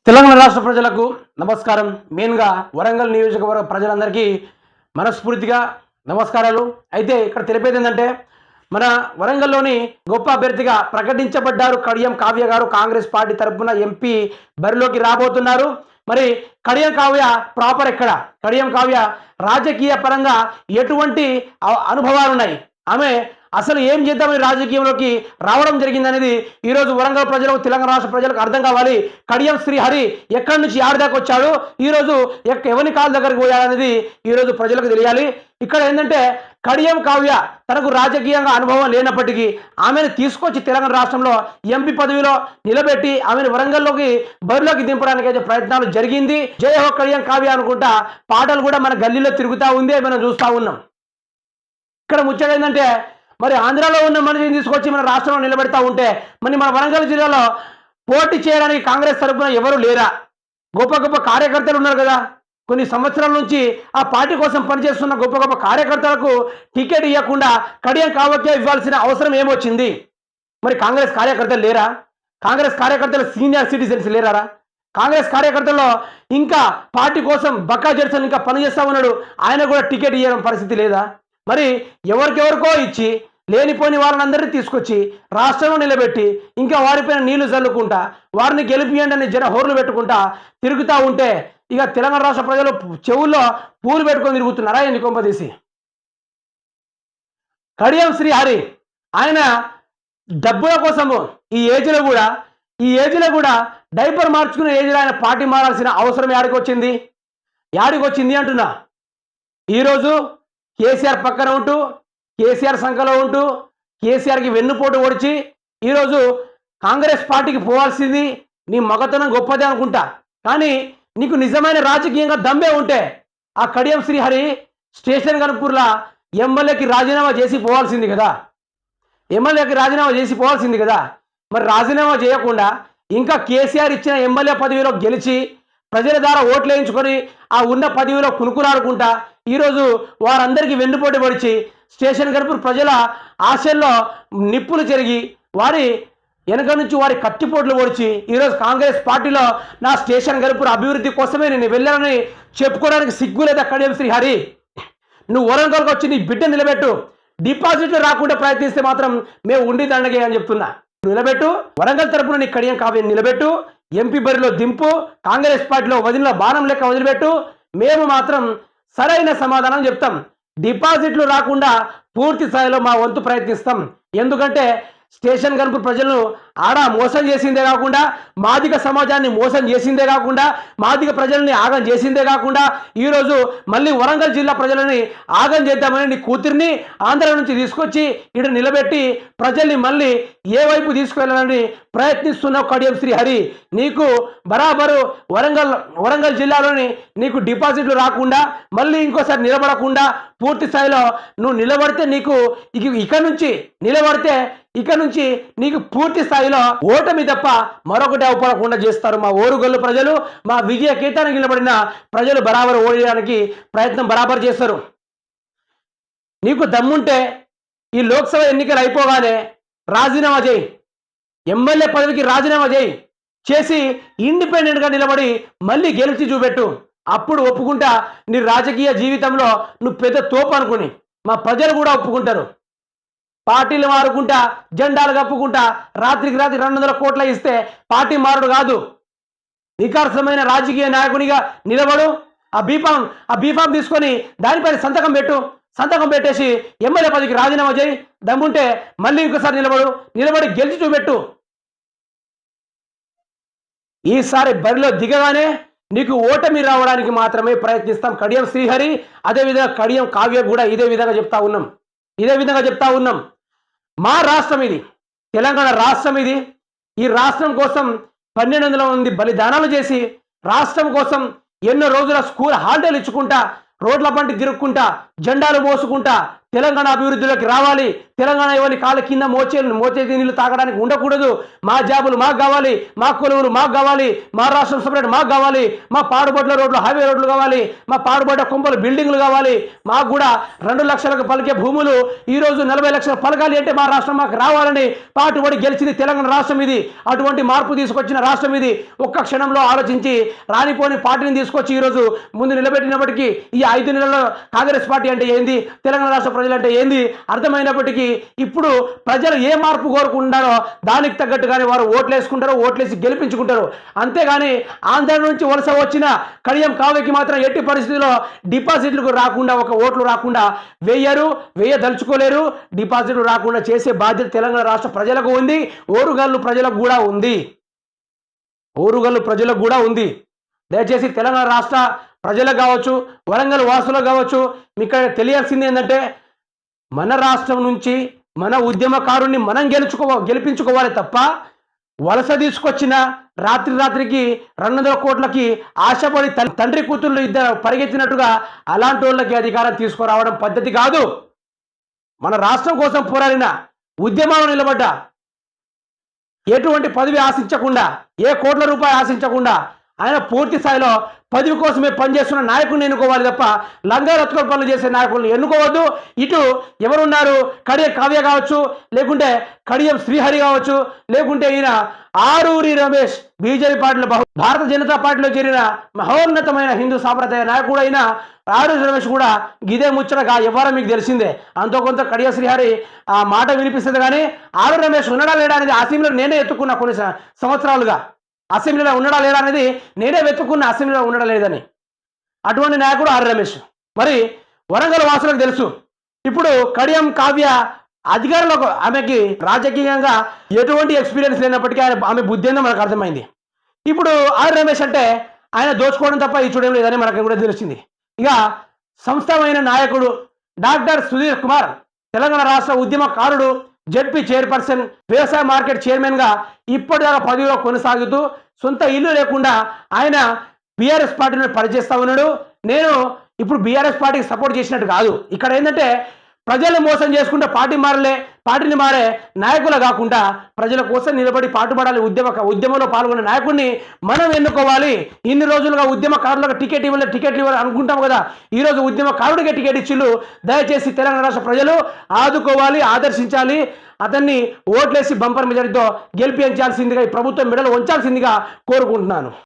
తెలంగాణ రాష్ట్ర ప్రజలకు నమస్కారం. మెయిన్గా వరంగల్ నియోజకవర్గ ప్రజలందరికీ మనస్ఫూర్తిగా నమస్కారాలు. అయితే ఇక్కడ తెలిపేది ఏంటంటే, మన వరంగల్లోని గొప్ప అభ్యర్థిగా ప్రకటించబడ్డారు కడియం కావ్య గారు. కాంగ్రెస్ పార్టీ తరఫున ఎంపీ బరిలోకి రాబోతున్నారు. మరి కడియం కావ్య ప్రాపర్ ఎక్కడ? కడియం కావ్య రాజకీయ పరంగా ఎటువంటి అనుభవాలు ఉన్నాయి? ఆమె అసలు ఏం చేద్దామని రాజకీయంలోకి రావడం జరిగిందనేది ఈరోజు వరంగల్ ప్రజలకు, తెలంగాణ రాష్ట్ర ప్రజలకు అర్థం కావాలి. కడియం శ్రీహరి ఎక్కడి నుంచి ఆడదాకా వచ్చాడు, ఈరోజు ఎవరి కాళ్ళ దగ్గరికి పోయాడనేది ఈరోజు ప్రజలకు తెలియాలి. ఇక్కడ ఏంటంటే, కడియం కావ్య తనకు రాజకీయంగా అనుభవం లేనప్పటికీ ఆమెను తీసుకొచ్చి తెలంగాణ రాష్ట్రంలో ఎంపీ పదవిలో నిలబెట్టి ఆమెను వరంగల్లోకి బరిలోకి దింపడానికి అయితే ప్రయత్నాలు జరిగింది. జయ హో కడియం కావ్య అనుకుంటా పాటలు కూడా మన గల్లీలో తిరుగుతూ ఉంది, మనం చూస్తూ ఉన్నాం. ఇక్కడ ముచ్చట ఏంటంటే, మరి ఆంధ్రాలో ఉన్న మనిషిని తీసుకొచ్చి మన రాష్ట్రంలో నిలబెడతా ఉంటే, మరి మన వరంగల్ జిల్లాలో పోటీ చేయడానికి కాంగ్రెస్ తరఫున ఎవరు లేరా? గొప్ప గొప్ప కార్యకర్తలు ఉన్నారు కదా. కొన్ని సంవత్సరాల నుంచి ఆ పార్టీ కోసం పనిచేస్తున్న గొప్ప గొప్ప కార్యకర్తలకు టికెట్ ఇవ్వకుండా కడియం కావ్యకే ఇవ్వాల్సిన అవసరం ఏమొచ్చింది? మరి కాంగ్రెస్ కార్యకర్తలు లేరా? కాంగ్రెస్ కార్యకర్తలు సీనియర్ సిటిజన్స్ లేరా? కాంగ్రెస్ కార్యకర్తల్లో ఇంకా పార్టీ కోసం బక్కా జెర్సన్ ఇంకా పనిచేస్తా ఉన్నాడు, ఆయన కూడా టికెట్ ఇవ్వడం పరిస్థితి లేదా? మరి ఎవరికెవరికో ఇచ్చి లేనిపోని వాళ్ళందరినీ తీసుకొచ్చి రాష్ట్రంలో నిలబెట్టి ఇంకా వారిపైన నీళ్లు చల్లుకుంటా వారిని గెలిపియండి అని జన హోర్లు పెట్టుకుంటా తిరుగుతూ ఉంటే, ఇక తెలంగాణ రాష్ట్ర ప్రజలు చెవుల్లో పూలు పెట్టుకొని తిరుగుతున్నారా ఎన్ని కొంపదీసి? కడియం శ్రీహరి ఆయన డబ్బుల కోసము ఈ ఏజ్లో కూడా డైపర్ మార్చుకునే ఏజ్లో ఆయన పార్టీ మారాల్సిన అవసరం యాడికొచ్చింది అంటున్నా. ఈరోజు కేసీఆర్ పక్కన ఉంటూ, కేసీఆర్ సంఖలో ఉంటూ, కేసీఆర్కి వెన్నుపోటు ఓడిచి ఈరోజు కాంగ్రెస్ పార్టీకి పోవాల్సింది నీ మగతనం గొప్పదే అనుకుంటా. కానీ నీకు నిజమైన రాజకీయంగా దమ్మే ఉంటే ఆ కడియం శ్రీహరి స్టేషన్ గన్పూర్లో ఎమ్మెల్యేకి రాజీనామా చేసి పోవాల్సింది కదా. మరి రాజీనామా చేయకుండా ఇంకా కేసీఆర్ ఇచ్చిన ఎమ్మెల్యే పదవిలో గెలిచి ప్రజల ద్వారా ఓట్లు వేయించుకొని ఆ ఉన్న పదవిలో కునుకులాడుకుంటా ఈరోజు వారందరికీ వెన్నుపోటు పడిచి స్టేషన్ గన్పూర్ ప్రజల ఆశల్లో నిప్పులు చెరిగి వారి వెనక నుంచి వారి కత్తిపోట్లు పొడిచి ఈరోజు కాంగ్రెస్ పార్టీలో నా స్టేషన్ గన్పూర్ అభివృద్ధి కోసమే నేను వెళ్ళానని చెప్పుకోవడానికి సిగ్గులేదా కడియం శ్రీహరి? నువ్వు వరంగల్కి వచ్చి నీ బిడ్డ నిలబెట్టు. డిపాజిట్లు రాకుండా ప్రయత్నిస్తే మాత్రం మేము ఉండి దండగే అని చెప్తున్నా. నిలబెట్టు, వరంగల్ తరపున నీ కడియం కావ్యం నిలబెట్టు, ఎంపీ బరిలో దింపు, కాంగ్రెస్ పార్టీలో వదిలిన బాణం లెక్క వదిలిపెట్టు. మేము మాత్రం సరైన సమాధానం చెప్తాం. డిపాజిట్లు రాకుండా పూర్తి స్థాయిలో మా వంతు ప్రయత్నిస్తాం. ఎందుకంటే స్టేషన్ గన్పూర్ ప్రజలను ఆడ మోసం చేసిందే కాకుండా, మాదిగ సమాజాన్ని మోసం చేసిందే కాకుండా, మాదిగ ప్రజల్ని ఆగం చేసిందే కాకుండా ఈరోజు మళ్ళీ వరంగల్ జిల్లా ప్రజలని ఆగం చేద్దామని నీ కూతురిని ఆంధ్ర నుంచి తీసుకొచ్చి ఇక్కడ నిలబెట్టి ప్రజల్ని మళ్ళీ ఏ వైపు తీసుకువెళ్ళాలని ప్రయత్నిస్తున్నావు కడియం శ్రీహరి. నీకు బరాబరు వరంగల్ జిల్లాలోని నీకు డిపాజిట్లు రాకుండా మళ్ళీ ఇంకోసారి నిలబడకుండా పూర్తి స్థాయిలో నువ్వు నిలబడితే ఇక నుంచి నీకు పూర్తి స్థాయిలో ఓటమి తప్ప మరొకటి అవపడకుండా చేస్తారు మా ఓరుగల్లు ప్రజలు. మా విజయ కేతానికి నిలబడిన ప్రజలు బరాబరు ఓడడానికి ప్రయత్నం బరాబరు చేస్తారు. నీకు దమ్ముంటే ఈ లోక్సభ ఎన్నికలు అయిపోగానే రాజీనామా చేయి, ఎమ్మెల్యే పదవికి రాజీనామా చేసి ఇండిపెండెంట్గా నిలబడి మళ్ళీ గెలిచి చూపెట్టు. అప్పుడు ఒప్పుకుంటా నీ రాజకీయ జీవితంలో నువ్వు పెద్ద తోపు అనుకుని మా ప్రజలు కూడా ఒప్పుకుంటారు. పార్టీలు మారుకుంటా జెండాలు కప్పుకుంటా రాత్రికి రాత్రి 200 కోట్ల ఇస్తే పార్టీ మారుడు కాదు. వికాసమైన రాజకీయ నాయకునిగా నిలబడు. ఆ బీఫామ్ తీసుకొని దానిపైన సంతకం పెట్టేసి ఎమ్మెల్యే పదవికి రాజీనామా చేయి. దమ్ముంటే మళ్ళీ ఇంకోసారి నిలబడి గెలిచి చూపెట్టు. ఈసారి బరిలో దిగగానే నీకు ఓటమి రావడానికి మాత్రమే ప్రయత్నిస్తాం కడియం శ్రీహరి. అదేవిధంగా కడియం కావ్య కూడా ఇదే విధంగా చెప్తా ఉన్నాం. మా రాష్ట్రం ఇది, తెలంగాణ రాష్ట్రం ఇది. ఈ రాష్ట్రం కోసం 1200 మంది బలిదానాలు చేసి రాష్ట్రం కోసం ఎన్నో రోజుల స్కూల్ హాలిడేలు ఇచ్చుకుంటా రోడ్ల పంటి తిరుక్కుంటా జెండాలు మోసుకుంటా తెలంగాణ అభివృద్ధిలోకి రావాలి, తెలంగాణ ఎవరి కాళ్ళ కింద మోచేతి నీళ్ళు తాగడానికి ఉండకూడదు, మా జాబులు మాకు కావాలి, మా కొలువులు మాకు కావాలి, మా రాష్ట్రం సపరేట్ మాకు కావాలి, మా పాడుబడ్ల రోడ్లు హైవే రోడ్లు కావాలి, మా పాడుబడ్డ కొంపలు బిల్డింగ్లు కావాలి, మాకు కూడా 2 లక్షలకు పలికే భూములు ఈరోజు 40 లక్షలు పలకాలి అంటే మా రాష్ట్రం మాకు రావాలని పాటుపడి గెలిచింది తెలంగాణ రాష్ట్రం ఇది. అటువంటి మార్పు తీసుకొచ్చిన రాష్ట్రం ఇది. ఒక్క క్షణంలో ఆలోచించి రానిపోని పార్టీని తీసుకొచ్చి ఈరోజు ముందు నిలబెట్టినప్పటికీ ఈ 5 నెలల్లో కాంగ్రెస్ పార్టీ అంటే ఏంది, తెలంగాణ రాష్ట్ర ప్రజలంటే ఏంది అర్థమైనప్పటికీ ఇప్పుడు ప్రజలు ఏ మార్పు కోరుకుంటారో దానికి తగ్గట్టుగానే వారు ఓట్లు వేసుకుంటారు, ఓట్లేసి గెలిపించుకుంటారు. అంతేగాని ఆంధ్ర నుంచి వలస వచ్చిన కడియం కావ్యకి మాత్రం ఎట్టి పరిస్థితుల్లో డిపాజిట్లకు రాకుండా, ఒక ఓట్లు రాకుండా వేయదలుచుకోలేరు. డిపాజిట్లు రాకుండా చేసే బాధ్యత తెలంగాణ రాష్ట్ర ప్రజలకు ఉంది, ఓరుగల్లు ప్రజలకు కూడా ఉంది. దయచేసి తెలంగాణ రాష్ట్ర ప్రజలకు కావచ్చు, వరంగల్ వాసులకు కావచ్చు, మీకు తెలియాల్సింది ఏంటంటే మన రాష్ట్రం నుంచి మన ఉద్యమకారుణ్ణి మనం గెలిపించుకోవాలి తప్ప వలస తీసుకొచ్చిన రాత్రికి 200 కోట్లకి ఆశపడి తండ్రి కూతుళ్ళు ఇద్దరు పరిగెత్తినట్టుగా అలాంటి వాళ్ళకి అధికారం తీసుకురావడం పద్ధతి కాదు. మన రాష్ట్రం కోసం పోరాడిన ఉద్యమంలో నిలబడ్డ, ఎటువంటి పదవి ఆశించకుండా, ఏ కోట్ల రూపాయలు ఆశించకుండా ఆయన పూర్తి స్థాయిలో పదవి కోసమే పనిచేస్తున్న నాయకుడిని ఎన్నుకోవాలి తప్ప లంగారత్తుల పనులు చేసే నాయకులను ఎన్నుకోవద్దు. ఇటు ఎవరున్నారు, కడియం కావ్య కావచ్చు, లేకుంటే కడియం శ్రీహరి కావచ్చు, లేకుంటే ఈయన ఆరూరి రమేష్ బీజేపీ పార్టీలో భారత జనతా పార్టీలో చేరిన మహోన్నతమైన హిందూ సాంప్రదాయ నాయకుడు అయిన ఆరూరి రమేష్ కూడా గిదే ముచ్చటగా ఎవరో మీకు తెలిసిందే. అంతో కొంత కడియం శ్రీహరి ఆ మాట వినిపిస్తుంది. కానీ ఆరూరి రమేష్ ఉన్నాడా లేడా అనేది అసెంబ్లీలో నేనే ఎత్తుకున్నా కొన్ని సంవత్సరాలుగా. అసెంబ్లీలో ఉన్నాడా లేడా అనేది నేనే వెతుక్కున్న, అసెంబ్లీలో ఉండడా లేదని. అటువంటి నాయకుడు ఆర్ రమేష్. మరి వరంగల్ వాసులకు తెలుసు. ఇప్పుడు కడియం కావ్య అధికారంలో ఆమెకి రాజకీయంగా ఎటువంటి ఎక్స్పీరియన్స్ లేనప్పటికీ ఆమె బుద్ధి ఏందో మనకు అర్థమైంది. ఇప్పుడు ఆర్ రమేష్ అంటే ఆయన దోచుకోవడం తప్ప ఈ చూడడం లేదని మనకు కూడా తెలిసింది. ఇక సంస్థమైన నాయకుడు డాక్టర్ సుధీర్ కుమార్, తెలంగాణ రాష్ట్ర ఉద్యమకారుడు, జెడ్పీ చైర్పర్సన్, వ్యవసాయ మార్కెట్ చైర్మన్గా ఇప్పటిదాకా పదవిలో కొనసాగుతూ సొంత ఇల్లు లేకుండా ఆయన బీఆర్ఎస్ పార్టీని పనిచేస్తా ఉన్నాడు. నేను ఇప్పుడు బీఆర్ఎస్ పార్టీకి సపోర్ట్ చేసినట్టు కాదు. ఇక్కడ ఏంటంటే ప్రజలు మోసం చేసుకుంటే పార్టీని మారే నాయకులు కాకుండా ప్రజల కోసం నిలబడి పాటుపడాలి. ఉద్యమంలో పాల్గొనే నాయకుడిని మనం ఎన్నుకోవాలి. ఇన్ని రోజులుగా ఉద్యమకారులకు టికెట్ ఇవ్వాలి అనుకుంటాం కదా. ఈరోజు ఉద్యమకారుడికే టికెట్ ఇచ్చిళ్ళు. దయచేసి తెలంగాణ రాష్ట్ర ప్రజలు ఆదుకోవాలి, ఆదర్శించాలి. అతన్ని ఓట్లేసి బంపర్ మెజారిటీతో గెలిపించాల్సిందిగా, ఈ ప్రభుత్వం మెడలు ఉంచాల్సిందిగా కోరుకుంటున్నాను.